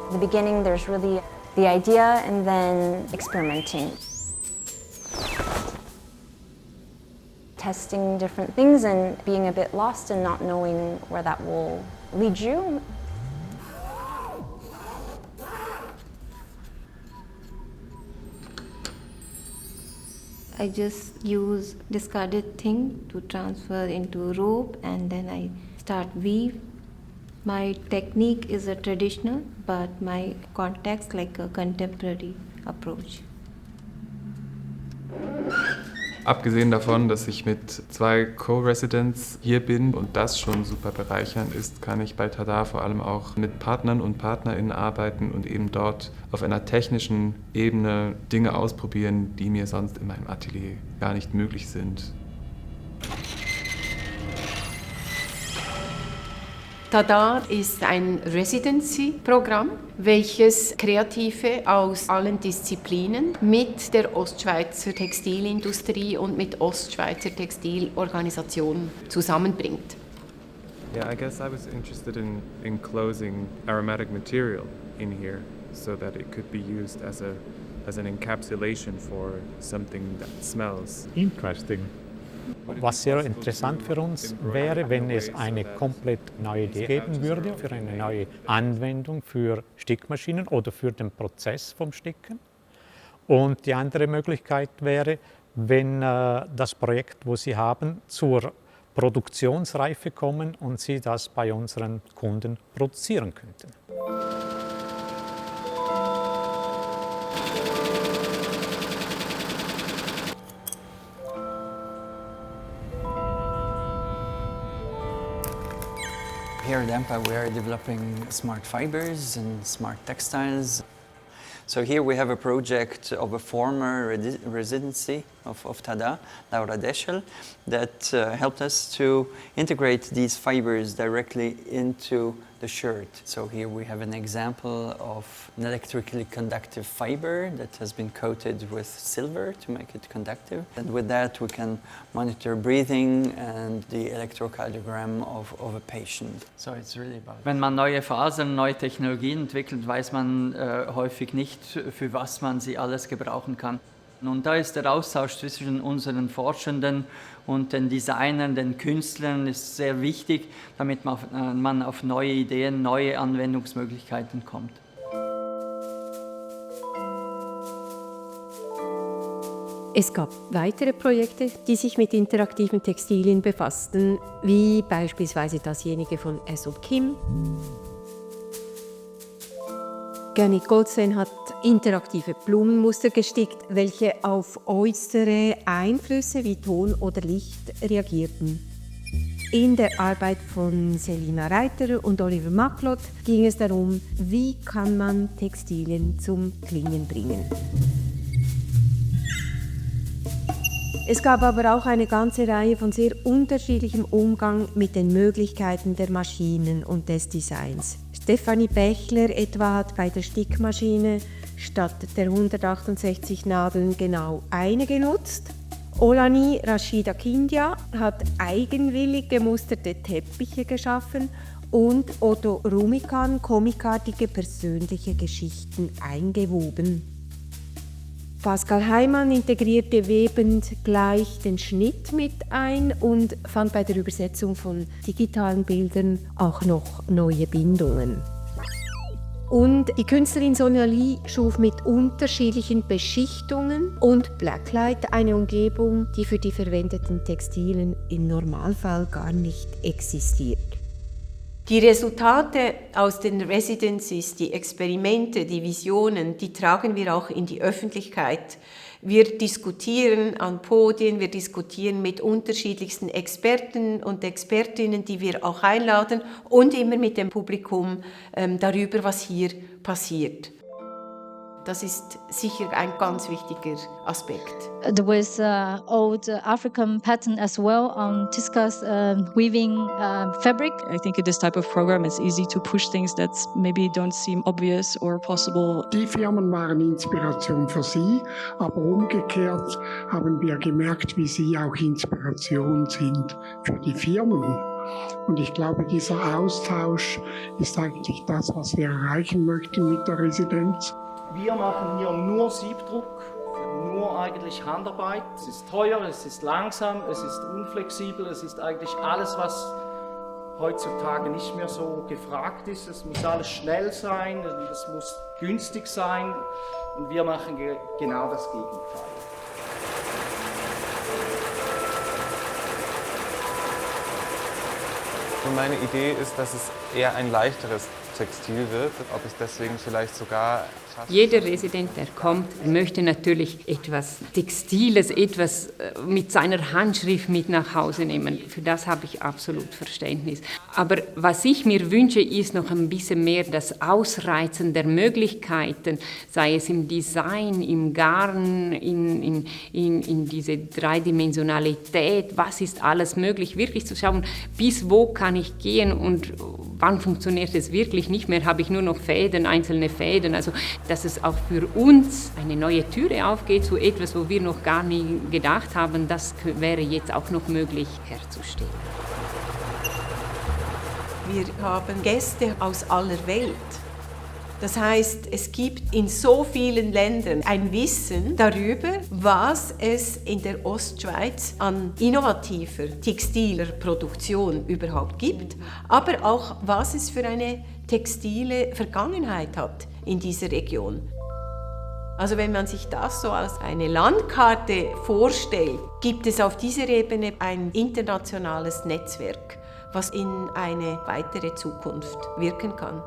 At the beginning, there's really the idea and then experimenting. Testing different things and being a bit lost and not knowing where that will lead you. I just use discarded thing to transfer into rope and then I start weave. My technique is a traditional, but my context like a contemporary approach. Abgesehen davon, dass ich mit 2 Co-Residents hier bin und das schon super bereichernd ist, kann ich bei Tada vor allem auch mit Partnern und PartnerInnen arbeiten und eben dort auf einer technischen Ebene Dinge ausprobieren, die mir sonst in meinem Atelier gar nicht möglich sind. Tada ist ein Residency-Programm, welches Kreative aus allen Disziplinen mit der Ostschweizer Textilindustrie und mit Ostschweizer Textilorganisationen zusammenbringt. Yeah, I guess I was interested in enclosing aromatic material in here so that it could be used as an encapsulation for something that smells. Interesting. Was sehr interessant für uns wäre, wenn es eine komplett neue Idee geben würde für eine neue Anwendung für Stickmaschinen oder für den Prozess vom Sticken. Und die andere Möglichkeit wäre, wenn das Projekt, wo Sie haben, zur Produktionsreife kommen und Sie das bei unseren Kunden produzieren könnten. Here at EMPA we are developing smart fibers and smart textiles. So here we have a project of a former residency of Tada, Laura Deschel, that helped us to integrate these fibers directly into the shirt. So here we have an example of an electrically conductive fiber that has been coated with silver to make it conductive. And with that we can monitor breathing and the electrocardiogram of a patient. So it's really about... Wenn man neue Fasern, neue Technologien entwickelt, weiß man häufig nicht, für was man sie alles gebrauchen kann. Und da ist der Austausch zwischen unseren Forschenden und den Designern, den Künstlern ist sehr wichtig, damit man auf neue Ideen, neue Anwendungsmöglichkeiten kommt. Es gab weitere Projekte, die sich mit interaktiven Textilien befassten, wie beispielsweise dasjenige von S&P Kim. Gernot Goldstein hat interaktive Blumenmuster gestickt, welche auf äußere Einflüsse wie Ton oder Licht reagierten. In der Arbeit von Selina Reiter und Oliver Macklot ging es darum, wie kann man Textilien zum Klingen bringen. Es gab aber auch eine ganze Reihe von sehr unterschiedlichem Umgang mit den Möglichkeiten der Maschinen und des Designs. Stefanie Bechler etwa hat bei der Stickmaschine statt der 168 Nadeln genau eine genutzt. Olani Rashida Kindia hat eigenwillig gemusterte Teppiche geschaffen und Otto Rumikan comicartige persönliche Geschichten eingewoben. Pascal Heimann integrierte webend gleich den Schnitt mit ein und fand bei der Übersetzung von digitalen Bildern auch noch neue Bindungen. Und die Künstlerin Sonja Lee schuf mit unterschiedlichen Beschichtungen und Blacklight eine Umgebung, die für die verwendeten Textilien im Normalfall gar nicht existiert. Die Resultate aus den Residencies, die Experimente, die Visionen, die tragen wir auch in die Öffentlichkeit. Wir diskutieren an Podien, wir diskutieren mit unterschiedlichsten Experten und Expertinnen, die wir auch einladen und immer mit dem Publikum darüber, was hier passiert. Das ist sicher ein ganz wichtiger Aspekt. There was old African pattern as well on Tisca's weaving fabric. I think in this type of program it's easy to push things that maybe don't seem obvious or possible. Die Firmen waren Inspiration für sie, aber umgekehrt haben wir gemerkt, wie sie auch Inspiration sind für die Firmen. Und ich glaube, dieser Austausch ist eigentlich das, was wir erreichen möchten mit der Residenz. Wir machen hier nur Siebdruck, nur eigentlich Handarbeit. Es ist teuer, es ist langsam, es ist unflexibel, es ist eigentlich alles, was heutzutage nicht mehr so gefragt ist. Es muss alles schnell sein, es muss günstig sein und wir machen genau das Gegenteil. Und meine Idee ist, dass es eher ein leichteres Textil wird, ob es deswegen vielleicht sogar... Jeder Resident, der kommt, möchte natürlich etwas Textiles, etwas mit seiner Handschrift mit nach Hause nehmen. Für das habe ich absolut Verständnis. Aber was ich mir wünsche, ist noch ein bisschen mehr das Ausreizen der Möglichkeiten, sei es im Design, im Garn, in diese Dreidimensionalität, was ist alles möglich, wirklich zu schauen, bis wo kann ich gehen und wann funktioniert es wirklich nicht mehr, habe ich nur noch Fäden, einzelne Fäden, also dass es auch für uns eine neue Türe aufgeht, so etwas, wo wir noch gar nie gedacht haben, das wäre jetzt auch noch möglich herzustellen. Wir haben Gäste aus aller Welt. Das heißt, es gibt in so vielen Ländern ein Wissen darüber, was es in der Ostschweiz an innovativer textiler Produktion überhaupt gibt, aber auch, was es für eine textile Vergangenheit hat in dieser Region. Also wenn man sich das so als eine Landkarte vorstellt, gibt es auf dieser Ebene ein internationales Netzwerk, was in eine weitere Zukunft wirken kann.